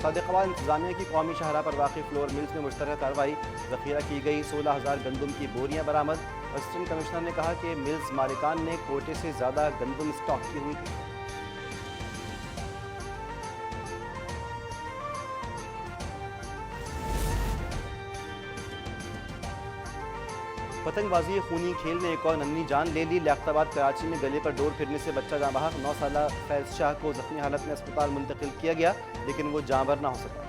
صادقآباد انتظامیہ کی قومی شاہراہ پر واقع فلور ملز میں مشترکہ کارروائی، ذخیرہ کی گئی 16,000 گندم کی بوریاں برآمد۔ اسسٹنٹ کمشنر نے کہا کہ ملز مالکان نے کوٹے سے زیادہ گندم اسٹاک کی ہوئی تھی۔ پتنگ بازی خونی کھیل نے ایک اور ننھی جان لے لی۔ لیاقت آباد کراچی میں گلے پر ڈور پھرنے سے بچہ جاں بحق 9 سالہ فیض شاہ کو زخمی حالت میں اسپتال منتقل کیا گیا، لیکن وہ جاں بحق نہ ہو سکا۔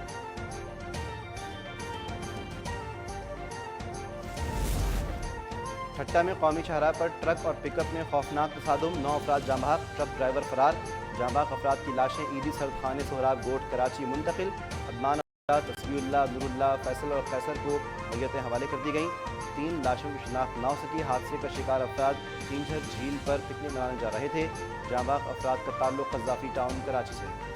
ٹھٹہ میں قومی شاہراہ پر ٹرک اور پک اپ میں خوفناک تصادم، 9 افراد جاں بحق، ٹرک ڈرائیور فرار۔ جاں بحق افراد کی لاشیں عیدی سرد خانے سہراب گوٹھ کراچی منتقل۔ عدنان، تصویر اللہ، نور اللہ، فیصل اور قیصر کو میتیں حوالے کر دی گئیں۔ 3 لاشوں کی شناخت نہ ہو سکی۔ حادثے کا شکار افراد تینجھر جھیل پر پکنک منانے جا رہے تھے۔ جاں بحق افراد کا تعلق قذافی ٹاؤن کراچی سے ہے۔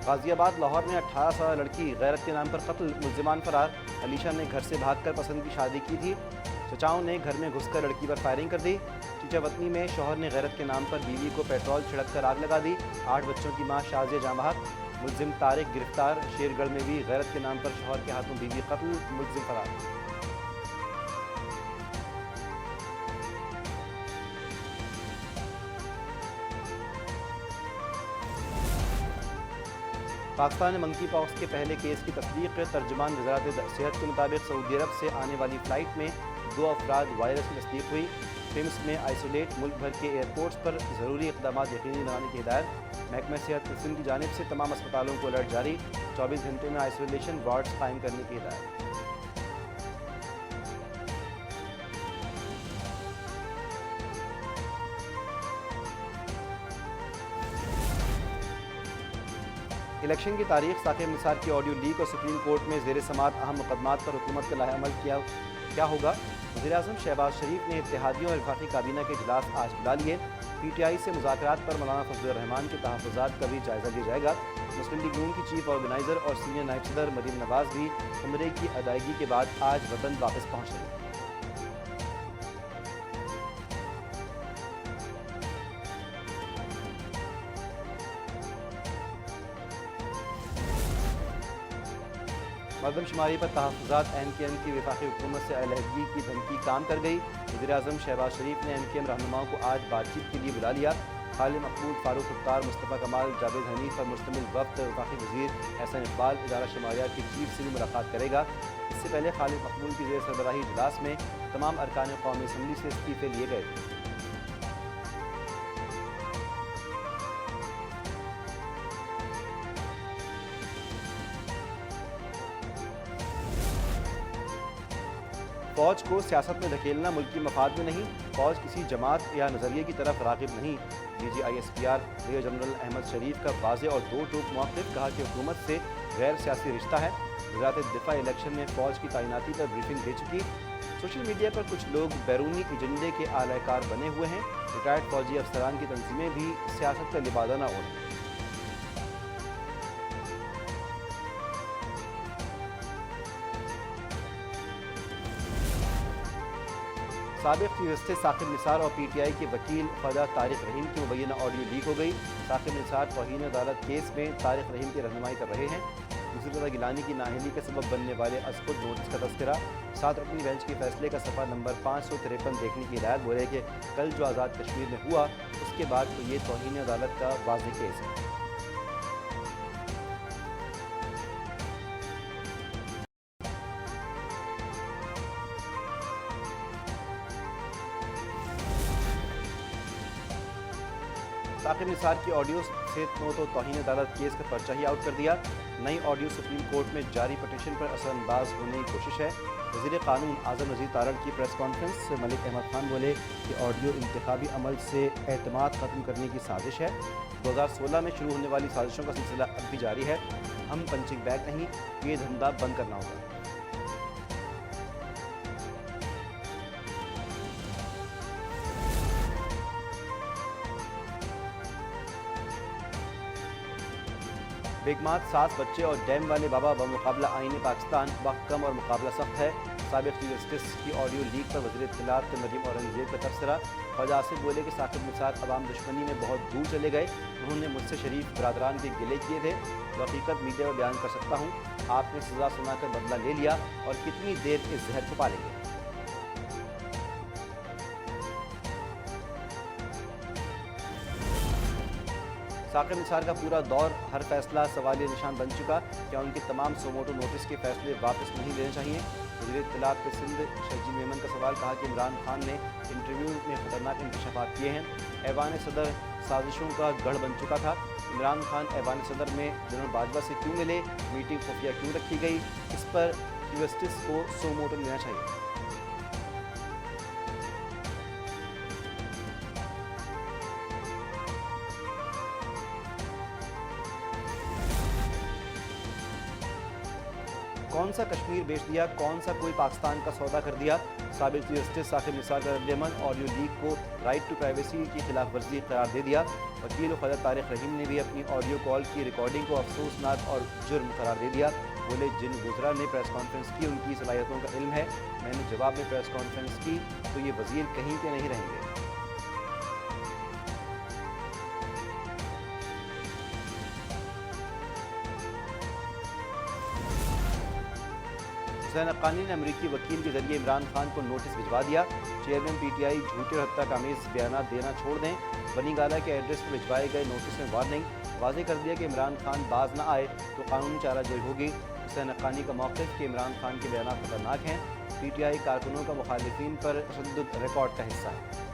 غازی آباد لاہور میں 18 سالہ لڑکی غیرت کے نام پر قتل، ملزمان فرار۔ علیشہ نے گھر سے بھاگ کر پسند کی شادی کی تھی، چچاؤں نے گھر میں گھس کر لڑکی پر فائرنگ کر دی۔ چیچا وطنی میں شوہر نے غیرت کے نام پر بیوی کو پیٹرول چھڑک کر آگ لگا دی، 8 بچوں کی ماں شازیہ جاں بحق، ملزم طارق گرفتار۔ شیرگڑھ میں بھی غیرت کے نام پر شوہر کے ہاتھوں بیوی قتل، ملزم فرار۔ پاکستان میں منکی پاکس کے پہلے کیس کی تصدیق، ترجمان وزارت صحت کے مطابق سعودی عرب سے آنے والی فلائٹ میں 2 افراد وائرس کی تصدیق ہوئی۔ پمس میں آئسولیٹ، ملک بھر کے ایئرپورٹس پر ضروری اقدامات یقینی بنانے کی ہدایت۔ محکمہ صحت سندھ کی جانب سے تمام اسپتالوں کو الرٹ جاری، 24 گھنٹے میں آئسولیشن وارڈز قائم کرنے کی ہدایت۔ الیکشن کی تاریخ، ثاقب نثار کی آڈیو لیک اور سپریم کورٹ میں زیر سماعت اہم مقدمات پر حکومت کا لاہ عمل کیا ہوگا؟ وزیراعظم شہباز شریف نے اتحادیوں اور وفاقی کابینہ کے اجلاس آج بلا لیے۔ پی ٹی آئی سے مذاکرات پر مولانا فضل الرحمان کے تحفظات کا بھی جائزہ لیا جائے گا۔ مسلم لیگ نون کی چیف آرگنائزر اور سینئر نائب صدر مریم نواز بھی عمرے کی ادائیگی کے بعد آج وطن واپس پہنچ رہے ہیں۔ مردم شماری پر تحفظات، ایم کیو ایم کی وفاقی حکومت سے علیحدگی کی دھمکی کام کر گئی۔ وزیراعظم شہباز شریف نے ایم کیو ایم رہنماؤں کو آج بات چیت کے لیے بلا لیا۔ خالد محمود، فاروق ختار، مصطفیٰ کمال، جاوید حنیف پر مشتمل وفد وفاقی وزیر احسن اقبال ادارہ شماریات کی چیف سے بھی ملاقات کرے گا۔ اس سے پہلے خالد محمود کی زیر سربراہی اجلاس میں تمام ارکان قومی اسمبلی سے استعفے لیے گئے تھے۔ فوج کو سیاست میں دھکیلنا ملکی مفاد میں نہیں، فوج کسی جماعت یا نظریے کی طرف راغب نہیں۔ D G I S P R major general Ahmed Sharif کا واضح اور دو ٹوک موقف، کہا کہ حکومت سے غیر سیاسی رشتہ ہے۔ وزارت دفاع الیکشن میں فوج کی تعیناتی پر بریفنگ دے چکی۔ سوشل میڈیا پر کچھ لوگ بیرونی ایجنڈے کے اعلی کار بنے ہوئے ہیں، ریٹائرڈ فوجی افسران کی تنظیمیں بھی سیاست کا لبادہ نہ اوڑھیں۔ سابق چیف جسٹس ثاقب نثار اور پی ٹی آئی کے وکیل خواجہ طارق رحیم کی مبینہ آڈیو لیک ہو گئی۔ ثاقب نثار توہین عدالت کیس میں طارق رحیم کی رہنمائی کر رہے ہیں۔ وزیر رضا گیلانی کی نااہلی کا سبب بننے والے از خود نوٹس کا تذکرہ، 7 رکنی بینچ کے فیصلے کا صفحہ نمبر 553 دیکھنے کی ہدایت۔ بولے کہ کل جو آزاد کشمیر میں ہوا اس کے بعد تو یہ توہین عدالت کا واضح کیس ہے۔ ثاقب نثار کی آڈیو سے تو توہین عدالت کیس کا پرچہ ہی آؤٹ کر دیا۔ نئی آڈیو سپریم کورٹ میں جاری پٹیشن پر اثر انداز ہونے کی کوشش ہے۔ وزیر قانون اعظم نذیر تارڑ کی پریس کانفرنس سے ملک احمد خان بولے کہ آڈیو انتخابی عمل سے اعتماد ختم کرنے کی سازش ہے۔ 2016 میں شروع ہونے والی سازشوں کا سلسلہ اب بھی جاری ہے۔ ہم پنچنگ بیگ نہیں، یہ دھندا بند کرنا ہوگا۔ बेगमात 7 बच्चे और डैम वाले बाबा बमुकाबला आईन पाकिस्तान, वक्त कम और मुकाबला सख्त है। साबिक चीफ जस्टिस की ऑडियो लीक पर वज़ीर इत्तलात मरीम औरंगजेब का तबसरा। ख्वाजा आसिफ बोले कि साकिब निसार अवाम दुश्मनी में बहुत दूर चले गए, उन्होंने मुझसे शरीफ बरादरान के गिले किए थे। हकीकत मीडिया में बयान कर सकता हूँ, आपने सज़ा सुनाकर बदला ले लिया और कितनी देर इस जहर को पालेंगे। साकिब निसार का पूरा दौर हर फैसला सवालिया निशान बन चुका। क्या उनके तमाम सोमोटो नोटिस के फैसले वापस नहीं लेने चाहिए? वज़ीर इत्तलात पे सिंध शर्जील मेमन का सवाल। कहा कि इमरान खान ने इंटरव्यू में खतरनाक इंकशाफात किए हैं। ऐवान सदर साजिशों का गढ़ बन चुका था। इमरान खान ऐवान सदर में जनरल बाजवा से क्यों मिले? मीटिंग खुफिया क्यों रखी गई? इस पर चीफ जस्टिस को सोमोटो लेना चाहिए। कौन सा कश्मीर बेच दिया, कौन सा कोई पाकिस्तान का सौदा कर दिया? साबिक चीफ जस्टिस साकिब निसार का रद्द-ए-अमल। ऑडियो लीक को राइट टू प्राइवेसी की खिलाफ वर्जी करार दे दिया। वकील ख्वाजा तारिक रहीम ने भी अपनी ऑडियो कॉल की रिकॉर्डिंग को अफसोसनाक और जुर्म करार दे दिया। बोले, जिन गुजरा ने प्रेस कॉन्फ्रेंस की उनकी सलाहियतों का इल्म है, मैंने जवाब में प्रेस कॉन्फ्रेंस की तो ये वजीर कहीं के नहीं रहेंगे। हुसैन हक्कानी ने अमरीकी वकील के जरिए इमरान खान को नोटिस भिजवा दिया। चेयरमैन पीटीआई झूठे और हत्याकामेज बयानात देना छोड़ दें। बनी गाला के एड्रेस पर भिजवाए गए नोटिस में वार्निंग। वाज़ेह कर दिया कि इमरान खान बाज न आए तो कानूनी चाराजोई होगी। हुसैन हक्कानी का मौक़िफ़ कि इमरान खान के बयानात खतरनाक हैं। पीटीआई कारकुनों का मुखालिफिन पर तशद्दुद रिकॉर्ड का हिस्सा है।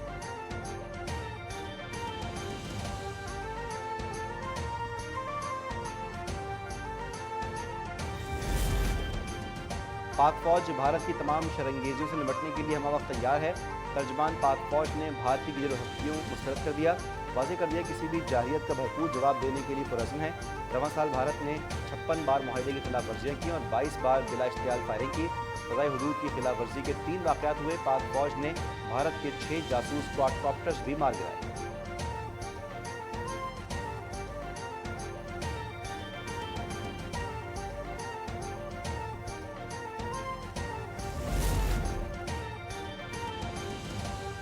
पाक फौज भारत की तमाम शरंगेजियों से निपटने के लिए हम वक्त तैयार है। तर्जमान पाक फौज ने भारतीय गिरफ्तारियों मुस्तरद कर दिया। वाज़ेह कर दिया किसी भी जाहिलियत का भरपूर जवाब देने के लिए पुरअज़्म है। रवां साल भारत ने 56 बार मुआहदे की खिलाफ वर्जियाँ की और 22 बार बिला इश्तियाल फायरिंग की। फ़ज़ाई हुदूद की खिलाफ वर्जी के 3 वाक़यात हुए। पाक फौज ने भारत के 6 जासूस क्वाडकॉप्टर्स भी मार गिराए।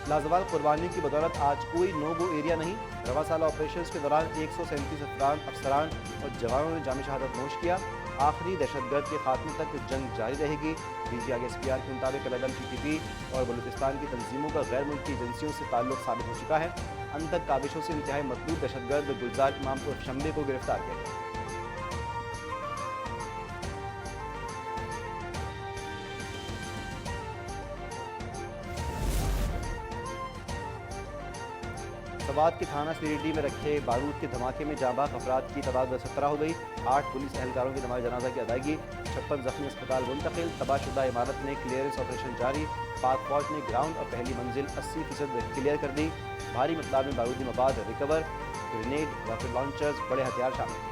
लाजवाल कुर्बानी की बदौलत आज कोई नो गो एरिया नहीं। रवा साल ऑपरेशन के दौरान 137 अफसरान और जवानों ने जाम शहादत नोश किया। आखिरी दहशतगर्द के खात्मे तक जंग जारी रहेगी। DG SPR के मुताबिक अलग TTP और बलूचिस्तान की तंजीमों का गैर मुल्की एजेंसियों से ताल्लुक साबित हो चुका है। अंतक काबिशों से इंतहाई मतलूब दहशतगर्द गुलजार इमाम को शंबे को गिरफ्तार किया गया। सवात के थाना सीरीडी में रखे बारूद के धमाके में जांबाज अफराद की तादाद 17 हो गई। 8 पुलिस एहलकारों की नमाज जनाजा की अदायगी। 56 जख्मी अस्पताल मुंतकिल। तबाहशुदा इमारत में क्लियरेंस ऑपरेशन जारी। पाक फौज ने ग्राउंड और पहली मंजिल 80% क्लियर कर दी। भारी मकदार में बारूदी मवाद रिकवर। ग्रेनेड, रॉकेट लॉन्चर्स, बड़े हथियार शामिल।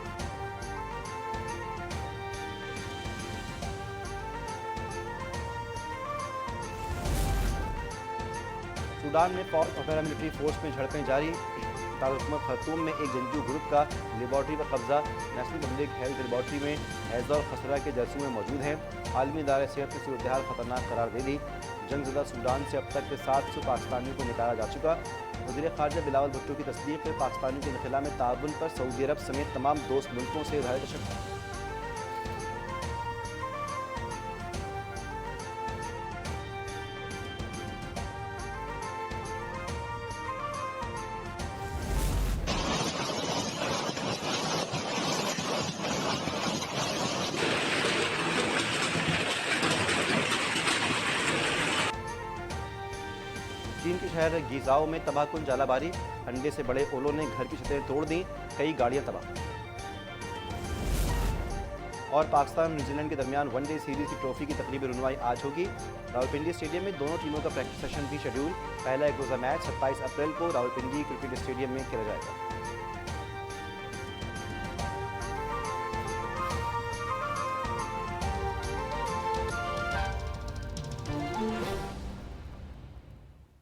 सूडान में पैरामिलिट्री फोर्स में झड़पें जारी। दारुल खर्तूम में एक जंगजू ग्रुप का लेबॉर्ट्री पर कब्जा। नेशनल पब्लिक हेल्थ लेबॉर्ट्री में हैज़ा और खसरा के जरसूमें मौजूद हैं। आलमी इदारे सेहत की सूरत हाल खतरनाक करार दे दी। जंगज़दा सूडान से अब तक के 700 पाकिस्तानियों को निकाला जा चुका। वज़ीर ख़ारजा बिलावल भुट्टो की तस्दीक पर पाकिस्तानियों के इनखला में ताउन पर सऊदी अरब समेत तमाम दोस्त मुल्कों से इज़हार तशक्कुर। चीन के शहर गीजाओ में तबाहकुन जालाबारी। अंडे से बड़े ओलों ने घर की छतें तोड़ दी, कई गाड़ियां तबाह। और पाकिस्तान और न्यूजीलैंड के दरमियान वनडे सीरीज की ट्रॉफी की तकरीबी रनवाई आज होगी। रावलपिंडी स्टेडियम में दोनों टीमों का प्रैक्टिस सेशन भी शेड्यूल। पहला एक रोज़ा मैच 27 अप्रैल को रावलपिंडी क्रिकेट स्टेडियम में खेला जाएगा।